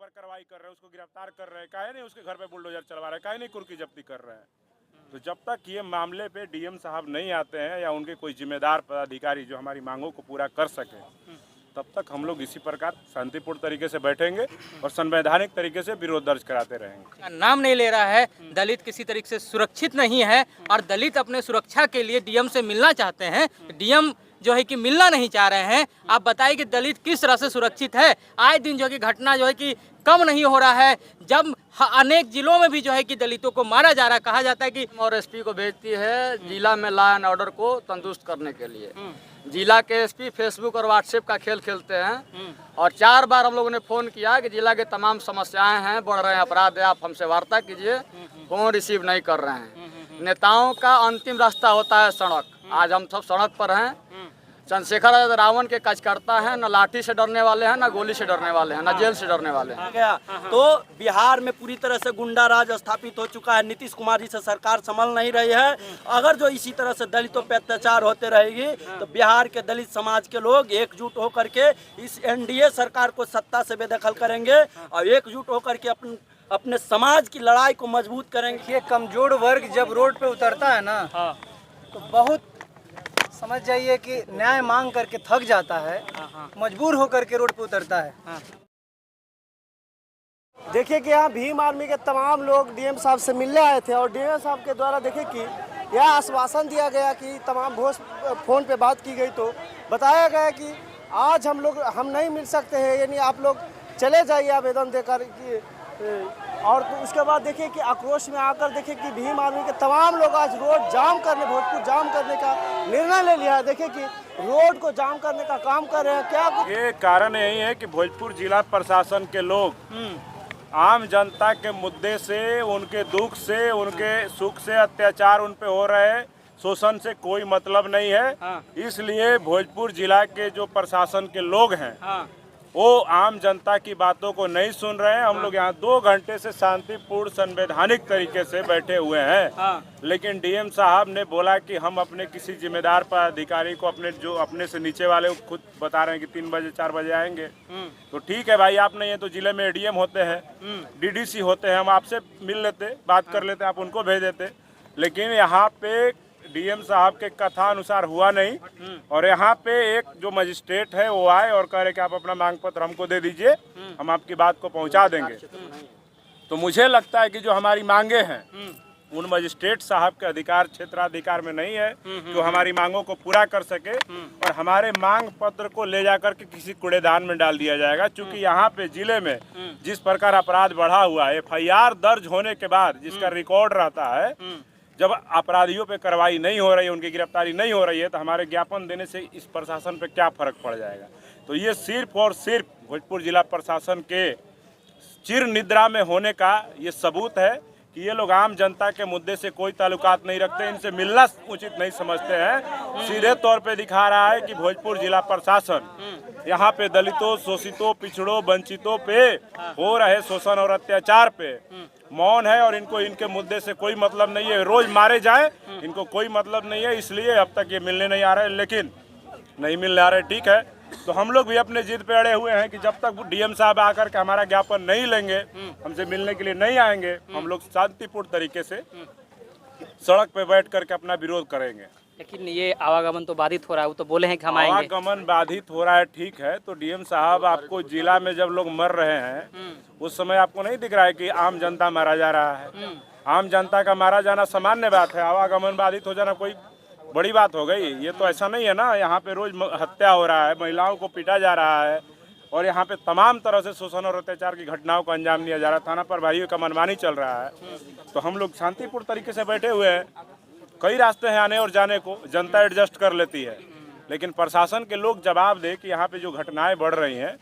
ऊपर कार्रवाई कर रहे हैं, उसको गिरफ्तार कर रहे हैं, काहे नहीं उसके घर पे बुलडोजर चलवा रहे हैं, काहे नहीं कुर्की जब्ती कर रहे हैं। तो जब तक ये मामले पे डीएम साहब नहीं आते हैं या उनके कोई जिम्मेदार पदाधिकारी जो हमारी मांगों को पूरा कर सके, तब तक हम लोग इसी प्रकार शांतिपूर्ण तरीके से बैठेंगे और संवैधानिक तरीके से विरोध दर्ज कराते रहेंगे। नाम नहीं ले रहा है, दलित किसी तरीके से सुरक्षित नहीं है और दलित अपने सुरक्षा के लिए डीएम से मिलना चाहते हैं, डीएम जो है कि मिलना नहीं चाह रहे हैं। आप बताइए कि दलित किस तरह से सुरक्षित है। आए दिन जो है कि घटना जो है कि कम नहीं हो रहा है, जब अनेक जिलों में भी जो है कि दलितों को मारा जा रहा है। कहा जाता है कि और एसपी को भेजती है जिला में लॉ एंड ऑर्डर को तंदुरुस्त करने के लिए। जिला के एसपी फेसबुक और व्हाट्सएप का खेल खेलते हैं और 4 बार हम लोगों ने फ़ोन किया कि जिला के तमाम समस्याएं हैं, बढ़ रहे हैं अपराध है, आप हमसे वार्ता कीजिए, फ़ोन रिसीव नहीं कर रहे हैं। नेताओं का अंतिम रास्ता होता है सड़क। आज हम सब सड़क पर हैं। चंद्रशेखर आजाद रावण के कार्यकर्ता हैं, न लाठी से डरने वाले हैं, न गोली से डरने वाले हैं, न जेल से डरने वाले हैं। गया तो बिहार में पूरी तरह से गुंडा राज स्थापित हो चुका है। नीतीश कुमार जी से सरकार संभल नहीं रही है। अगर जो इसी तरह से दलितों पे अत्याचार होते रहेगी तो बिहार के दलित समाज के लोग एकजुट होकर के इस एनडीए सरकार को सत्ता से बेदखल करेंगे और एकजुट होकर के अपने समाज की लड़ाई को मजबूत करेंगे। ये कमजोर वर्ग जब रोड पे उतरता है ना, तो बहुत समझ जाइए कि न्याय मांग करके थक जाता है, मजबूर होकर के रोड पे उतरता है। देखिए कि यहाँ भीम आर्मी के तमाम लोग डीएम साहब से मिलने आए थे और डीएम साहब के द्वारा देखिए कि यह आश्वासन दिया गया कि तमाम फोन पे बात की गई तो बताया गया कि आज हम नहीं मिल सकते हैं, यानी आप लोग चले जाइए आवेदन देकर कि। और तो उसके बाद देखिए कि आक्रोश में आकर देखिए कि भीम आर्मी के तमाम लोग आज रोड जाम करने, भोजपुर जाम करने का निर्णय ले लिया है। देखिए कि रोड को जाम करने का काम कर रहे हैं। क्या ये कारण यही है कि भोजपुर जिला प्रशासन के लोग आम जनता के मुद्दे से, उनके दुख से, उनके सुख से अत्याचार उन पे हो रहे हैं, शोषण से कोई मतलब नहीं है। इसलिए भोजपुर जिला के जो प्रशासन के लोग हैं वो आम जनता की बातों को नहीं सुन रहे हैं। हम लोग यहाँ 2 घंटे से शांतिपूर्ण संवैधानिक तरीके से बैठे हुए हैं, लेकिन डीएम साहब ने बोला कि हम अपने किसी जिम्मेदार पदाधिकारी को अपने से नीचे वाले को खुद बता रहे हैं कि 3 बजे 4 बजे आएंगे। तो ठीक है भाई, आप नहीं है तो जिले में एडीएम होते हैं, डीडीसी होते हैं, हम आपसे मिल लेते, बात कर लेते, आप उनको भेज देते। लेकिन यहाँ पे डीएम साहब के कथा अनुसार हुआ नहीं और यहाँ पे एक जो मजिस्ट्रेट है वो आए और कह रहे कि आप अपना मांग पत्र हमको दे दीजिए, हम आपकी बात को पहुँचा देंगे। तो मुझे लगता है कि जो हमारी मांगे हैं उन मजिस्ट्रेट साहब के क्षेत्राधिकार में नहीं है जो हमारी मांगों को पूरा कर सके और हमारे मांग पत्र को ले जाकर के किसी कूड़ेदान में डाल दिया जाएगा। क्योंकि यहाँ पे जिले में जिस प्रकार अपराध बढ़ा हुआ है, FIR दर्ज होने के बाद जिसका रिकॉर्ड रहता है, जब अपराधियों पे कार्रवाई नहीं हो रही है, उनकी गिरफ्तारी नहीं हो रही है, तो हमारे ज्ञापन देने से इस प्रशासन पे क्या फर्क पड़ जाएगा। तो ये सिर्फ और सिर्फ भोजपुर जिला प्रशासन के चिर निद्रा में होने का ये सबूत है कि ये लोग आम जनता के मुद्दे से कोई ताल्लुकात नहीं रखते, इनसे मिलना उचित नहीं समझते हैं। सीधे तौर पे दिखा रहा है कि भोजपुर जिला प्रशासन यहाँ पे दलितों, शोषितों, पिछड़ों, वंचितों पे हो रहे शोषण और अत्याचार पे मौन है और इनको इनके मुद्दे से कोई मतलब नहीं है। रोज मारे जाए, इनको कोई मतलब नहीं है, इसलिए अब तक ये मिलने नहीं आ रहे। लेकिन नहीं मिलने आ रहे, ठीक है, तो हम लोग भी अपने जिद पे अड़े हुए हैं कि जब तक डीएम साहब आकर के हमारा ज्ञापन नहीं लेंगे, हमसे मिलने के लिए नहीं आएंगे, हम लोग शांतिपूर्ण तरीके से सड़क पे बैठ करके अपना विरोध करेंगे। लेकिन ये आवागमन तो बाधित हो रहा है, वो तो बोले हैं कि हम आएंगे। आवागमन बाधित हो रहा है, ठीक है, तो डीएम साहब आपको जिला में जब लोग मर रहे हैं उस समय आपको नहीं दिख रहा है कि आम जनता मारा जा रहा है? आम जनता का मारा जाना सामान्य बात है, आवागमन बाधित हो जाना कोई बड़ी बात हो गई? ये तो ऐसा नहीं है ना। यहाँ पे रोज हत्या हो रहा है, महिलाओं को पीटा जा रहा है और यहाँ पे तमाम तरह से शोषण और अत्याचार की घटनाओं को अंजाम दिया जा रहा है। थाना प्रभारियों का मनमानी चल रहा है। तो हम लोग शांतिपूर्ण तरीके से बैठे हुए हैं। कई रास्ते हैं आने और जाने को, जनता एडजस्ट कर लेती है, लेकिन प्रशासन के लोग जवाब दे कि यहाँ पे जो घटनाएं बढ़ रही हैं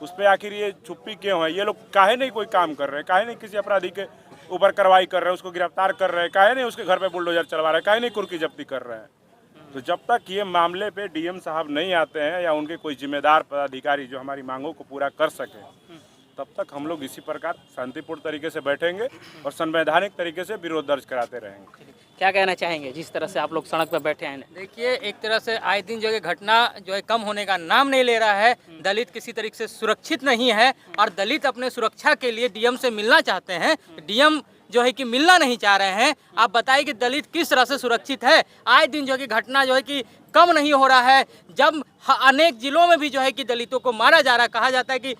उस पर आखिर ये चुप्पी क्यों है? ये लोग काहे नहीं कोई काम कर रहे हैं, काहे नहीं किसी अपराधी के ऊपर कार्रवाई कर रहे हैं, उसको गिरफ्तार कर रहे हैं, काहे नहीं उसके घर पे बुलडोजर चलवा रहे हैं, काहे नहीं कुर्की जब्ती कर रहे हैं? तो जब तक ये मामले पे डीएम साहब नहीं आते हैं या उनके कोई जिम्मेदार पदाधिकारी जो हमारी मांगों को पूरा कर सके, तब तक हम लोग इसी प्रकार शांतिपूर्ण तरीके से बैठेंगे और संवैधानिक तरीके से विरोध दर्ज कराते रहेंगे। क्या कहना चाहेंगे जिस तरह से आप लोग सड़क पर बैठे हैं? देखिए, एक तरह से आए दिन जो है घटना जो है कम होने का नाम नहीं ले रहा है। दलित किसी तरीके से सुरक्षित नहीं है और दलित अपने सुरक्षा के लिए डीएम से मिलना चाहते हैं। डीएम जो है कि मिलना नहीं चाह रहे हैं। आप बताइए कि दलित किस तरह से सुरक्षित है? आए दिन जो है कि घटना जो है कि कम नहीं हो रहा है। जब अनेक जिलों में भी जो है कि दलितों को मारा जा रहा है, कहा जाता है कि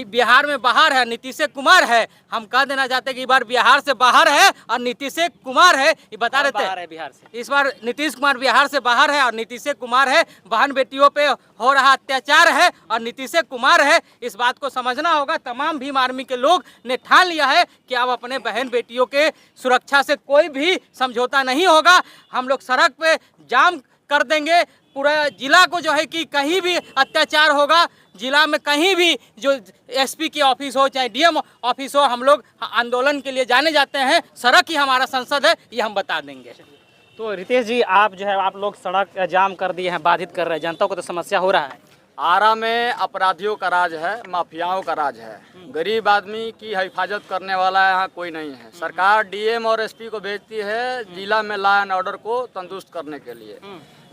बिहार में बाहर है नीतीश कुमार है। हम कह देना चाहते हैं कि इस बार बिहार से बाहर है और नीतीश कुमार है। ये बता रहे थे बिहार से, इस बार नीतीश कुमार बिहार से बाहर है और नीतीश कुमार है। बहन बेटियों पे हो रहा अत्याचार है और नीतीश कुमार है। इस बात को समझना होगा। तमाम भीम आर्मी के लोग ने ठान लिया है कि अब अपने बहन बेटियों के सुरक्षा से कोई भी समझौता नहीं होगा। हम लोग सड़क पे जाम कर देंगे। पूरा जिला को जो है कि कहीं भी अत्याचार होगा, जिला में कहीं भी जो एसपी की ऑफिस हो चाहे डीएम ऑफिस हो, हम लोग आंदोलन के लिए जाने जाते हैं। सड़क ही हमारा संसद है, ये हम बता देंगे। तो रितेश जी, आप जो है आप लोग सड़क जाम कर दिए हैं, बाधित कर रहे हैं, जनता को तो समस्या हो रहा है। आरा में अपराधियों का राज है, माफियाओं का राज है। गरीब आदमी की हिफाजत करने वाला यहाँ कोई नहीं है। सरकार डीएम और एसपी को भेजती है जिला में लॉ एंड ऑर्डर को तंदुरुस्त करने के लिए।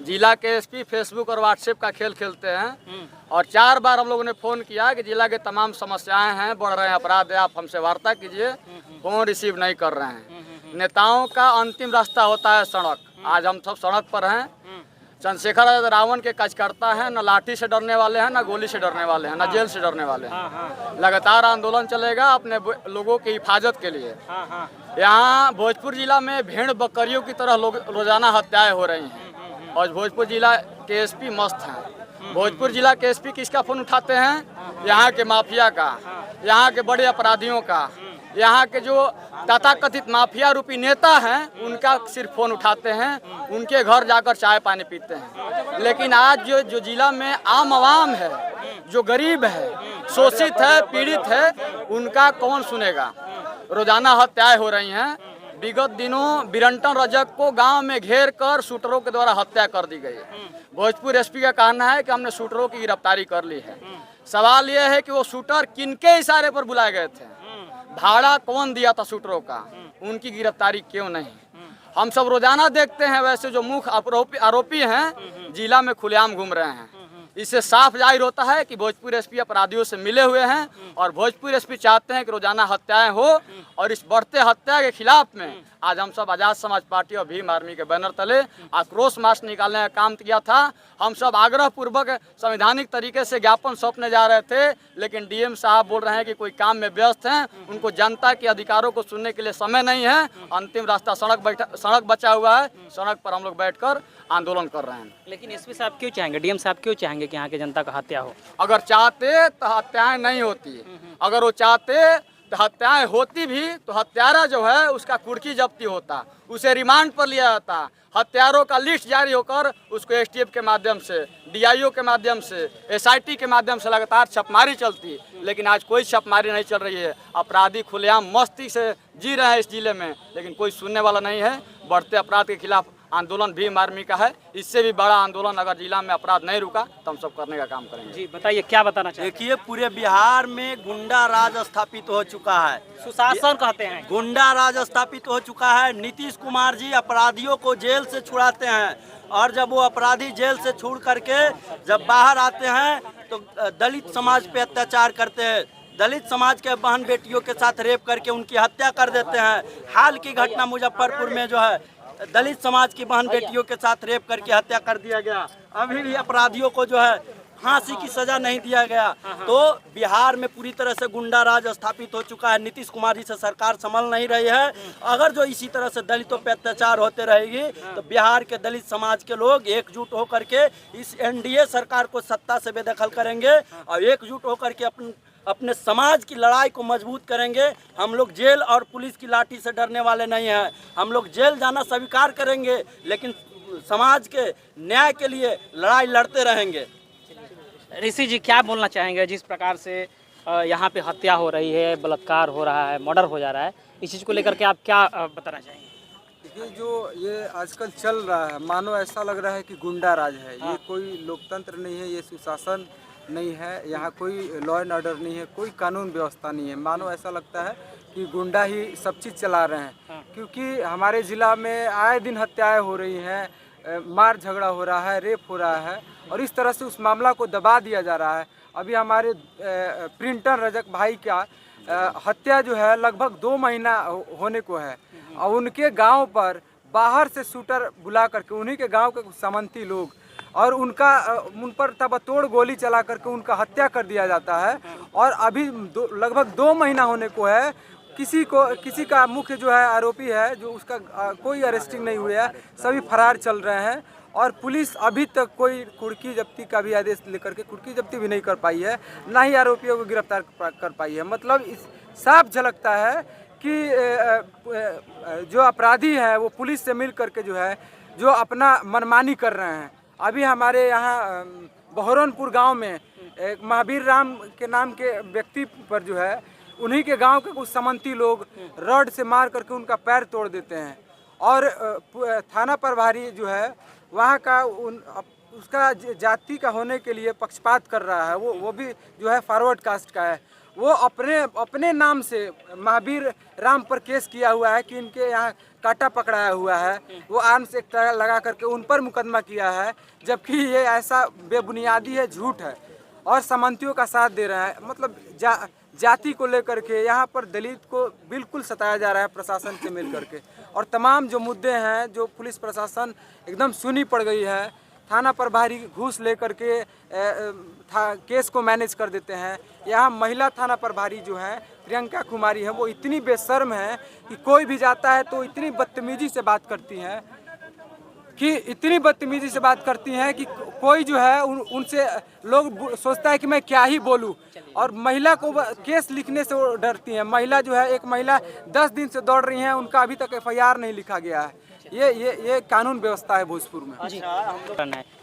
जिला के एसपी फेसबुक और व्हाट्सएप का खेल खेलते हैं और 4 बार हम लोगों ने फ़ोन किया कि जिला के तमाम समस्याएं हैं, बढ़ रहे हैं अपराध है, आप हमसे वार्ता कीजिए। फ़ोन रिसीव नहीं कर रहे हैं। नेताओं का अंतिम रास्ता होता है सड़क। आज हम सब सड़क पर हैं। चंद्रशेखर रावण के कार्यकर्ता हैं, न लाठी से डरने वाले हैं, न गोली से डरने वाले हैं, न जेल से डरने वाले हैं। लगातार आंदोलन चलेगा अपने लोगों की हिफाजत के लिए। यहाँ भोजपुर जिला में भेड़ बकरियों की तरह रोजाना हत्याएं हो रही हैं और भोजपुर जिला के एसपी मस्त हैं। भोजपुर जिला के एसपी किसका फ़ोन उठाते हैं? यहाँ के माफिया का, यहाँ के बड़े अपराधियों का, यहाँ के जो तथाकथित माफिया रूपी नेता हैं उनका सिर्फ फ़ोन उठाते हैं। उनके घर जाकर चाय पानी पीते हैं। लेकिन आज जो जिला में आम आवाम है, जो गरीब है, शोषित है, पीड़ित है, उनका कौन सुनेगा? रोजाना हत्याएं हो रही हैं। विगत दिनों बिरंटन रजक को गांव में घेर कर शूटरों के द्वारा हत्या कर दी गई। भोजपुर एसपी का कहना है कि हमने शूटरों की गिरफ्तारी कर ली है। सवाल यह है कि वो शूटर किनके इशारे पर बुलाए गए थे? भाड़ा कौन दिया था शूटरों का? उनकी गिरफ्तारी क्यों नहीं? हम सब रोजाना देखते हैं वैसे जो मुख्य आरोपी हैं जिला में खुलेआम घूम रहे हैं। इससे साफ जाहिर होता है कि भोजपुर एसपी अपराधियों से मिले हुए हैं और भोजपुर एसपी चाहते हैं कि रोजाना हत्याएं हो। और इस बढ़ते हत्या के खिलाफ में आज हम सब आज़ाद समाज पार्टी और भीम आर्मी के बैनर तले आक्रोश मार्च निकालने का काम किया था। हम सब आग्रह पूर्वक संवैधानिक तरीके से ज्ञापन सौंपने जा रहे थे, लेकिन डीएम साहब बोल रहे हैं कि कोई काम में व्यस्त हैं, उनको जनता के अधिकारों को सुनने के लिए समय नहीं है। अंतिम रास्ता सड़क बचा हुआ है। सड़क पर हम लोग बैठकर आंदोलन कर रहे हैं। लेकिन एसपी साहब क्यों चाहेंगे, डीएम साहब क्यों चाहेंगे कि यहाँ के जनता का हत्या हो? अगर चाहते तो हत्याएं नहीं होती। अगर वो चाहते तो हत्याएं होती भी तो हत्यारा जो है उसका कुर्की जब्ती होता, उसे रिमांड पर लिया जाता। हत्यारों का लिस्ट जारी होकर उसको एसटीएफ के माध्यम से, डीआईओ के माध्यम से, एसआईटी के माध्यम से लगातार छापेमारी चलती। लेकिन आज कोई छापेमारी नहीं चल रही है। अपराधी खुलेआम मस्ती से जी रहे हैं इस जिले में, लेकिन कोई सुनने वाला नहीं है। बढ़ते अपराध के खिलाफ आंदोलन भीम आर्मी का है। इससे भी बड़ा आंदोलन अगर जिला में अपराध नहीं रुका तो हम सब करने का काम करेंगे। जी बताइए, क्या बताना चाहिए? देखिए, पूरे बिहार में गुंडा राज स्थापित हो चुका है। सुशासन कहते हैं, गुंडा राज स्थापित हो चुका है। नीतीश कुमार जी अपराधियों को जेल से छुड़ाते हैं और जब वो अपराधी जेल से छूट करके जब बाहर आते हैं तो दलित समाज पे अत्याचार करते हैं। दलित समाज के बहन बेटियों के साथ रेप करके उनकी हत्या कर देते हैं। हाल की घटना मुजफ्फरपुर में जो है दलित समाज की बहन बेटियों के साथ रेप करके हत्या कर दिया गया। अभी भी अपराधियों को जो है फांसी की सजा नहीं दिया गया। तो बिहार में पूरी तरह से गुंडा राज स्थापित हो चुका है। नीतीश कुमार जी से सरकार संभल नहीं रही है। अगर जो इसी तरह से दलितों पे अत्याचार होते रहेगी तो बिहार के दलित समाज के लोग एकजुट होकर के इस एनडीए सरकार को सत्ता से बेदखल करेंगे और एकजुट होकर के अपने समाज की लड़ाई को मजबूत करेंगे। हम लोग जेल और पुलिस की लाठी से डरने वाले नहीं हैं। हम लोग जेल जाना स्वीकार करेंगे, लेकिन समाज के न्याय के लिए लड़ाई लड़ते रहेंगे। ऋषि जी, क्या बोलना चाहेंगे? जिस प्रकार से यहाँ पे हत्या हो रही है, बलात्कार हो रहा है, मर्डर हो जा रहा है, इस चीज़ को लेकर के आप क्या बताना चाहेंगे? ये जो ये आजकल चल रहा है, मानो ऐसा लग रहा है कि गुंडा राज है। ये कोई लोकतंत्र नहीं है, ये सुशासन नहीं है, यहाँ कोई लॉ एंड ऑर्डर नहीं है, कोई कानून व्यवस्था नहीं है। मानो ऐसा लगता है कि गुंडा ही सब चीज़ चला रहे हैं, क्योंकि हमारे ज़िला में आए दिन हत्याएं हो रही हैं, मार झगड़ा हो रहा है, रेप हो रहा है और इस तरह से उस मामला को दबा दिया जा रहा है। अभी हमारे प्रिंटर रजक भाई का हत्या जो है लगभग 2 महीना होने को है और उनके गांव पर बाहर से शूटर बुला करके उन्हीं के गांव के कुछ सामंती लोग और उन पर ताबड़तोड़ गोली चला करके उनका हत्या कर दिया जाता है। और अभी लगभग 2 महीना होने को है, किसी का मुख्य जो है आरोपी है जो उसका कोई अरेस्टिंग नहीं हुआ है, सभी फरार चल रहे हैं और पुलिस अभी तक कोई कुर्की जब्ती का भी आदेश लेकर के कुर्की जब्ती भी नहीं कर पाई है, ना ही आरोपियों को गिरफ्तार कर पाई है। मतलब इस साफ झलकता है कि जो अपराधी हैं वो पुलिस से मिल करके जो अपना मनमानी कर रहे हैं। अभी हमारे यहाँ बहरौनपुर गांव में एक महावीर राम के नाम के व्यक्ति पर जो है उन्हीं के गांव के कुछ सामंती लोग रॉड से मार करके उनका पैर तोड़ देते हैं और थाना प्रभारी जो है वहाँ का उसका जाति का होने के लिए पक्षपात कर रहा है। वो भी जो है फॉरवर्ड कास्ट का है, वो अपने नाम से महावीर राम पर केस किया हुआ है कि इनके यहाँ काटा पकड़ाया हुआ है, वो आर्म्स एक्ट लगा करके उन पर मुकदमा किया है, जबकि ये ऐसा बेबुनियादी है, झूठ है और सामंतियों का साथ दे रहा है। मतलब जाति को लेकर के यहाँ पर दलित को बिल्कुल सताया जा रहा है प्रशासन से मिल करके और तमाम जो मुद्दे हैं जो पुलिस प्रशासन एकदम सुनी पड़ गई है। थाना प्रभारी घूस लेकर के केस को मैनेज कर देते हैं। यहाँ महिला थाना प्रभारी जो है प्रियंका कुमारी है, वो इतनी बेशर्म है कि कोई भी जाता है तो इतनी बदतमीजी से बात करती हैं कि कोई जो है उनसे लोग सोचता है कि मैं क्या ही बोलूं और महिला को केस लिखने से वो डरती हैं। महिला जो है एक महिला 10 दिन से दौड़ रही हैं, उनका अभी तक FIR नहीं लिखा गया है। ये कानून व्यवस्था है भोजपुर में।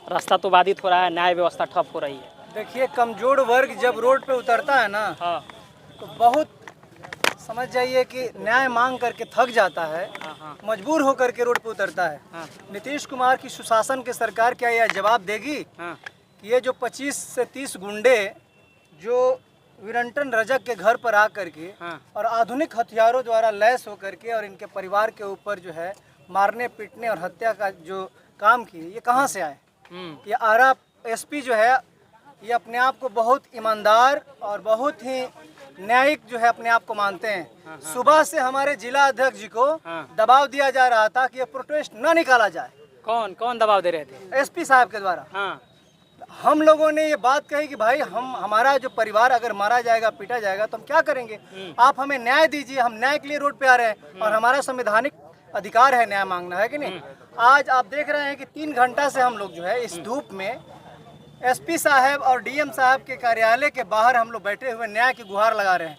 रास्ता तो बाधित हो रहा है, न्याय व्यवस्था ठप हो रही है। देखिए, कमजोर वर्ग जब रोड पे उतरता है ना तो बहुत समझ जाइए कि न्याय मांग करके थक जाता है, मजबूर होकर के रोड पे उतरता है। नीतीश कुमार की सुशासन की सरकार क्या यह जवाब देगी कि ये जो 25 से 30 गुंडे जो विरंटन रजक के घर पर आकर के और आधुनिक हथियारों द्वारा लैस होकर के और इनके परिवार के ऊपर जो है मारने पीटने और हत्या का जो काम किए, ये कहाँ से आए? ये आरा SP जो है ये अपने आप को बहुत ईमानदार और बहुत ही न्यायिक जो है अपने आप को मानते हैं। सुबह से हमारे जिला अध्यक्ष जी को दबाव दिया जा रहा था कि ये प्रोटेस्ट न निकाला जाए। कौन दबाव दे रहे थे? SP साहब के द्वारा। हम लोगों ने ये बात कही कि भाई हमारा जो परिवार अगर मारा जाएगा, पीटा जाएगा तो हम क्या करेंगे? आप हमें न्याय दीजिए, हम न्याय के लिए रोड पे आ रहे हैं और हमारा संवैधानिक अधिकार है न्याय मांगना, है कि नहीं? आज आप देख रहे हैं कि 3 घंटा से हम लोग जो है इस धूप में SP साहब और DM साहब के कार्यालय के बाहर हम लोग बैठे हुए न्याय की गुहार लगा रहे हैं।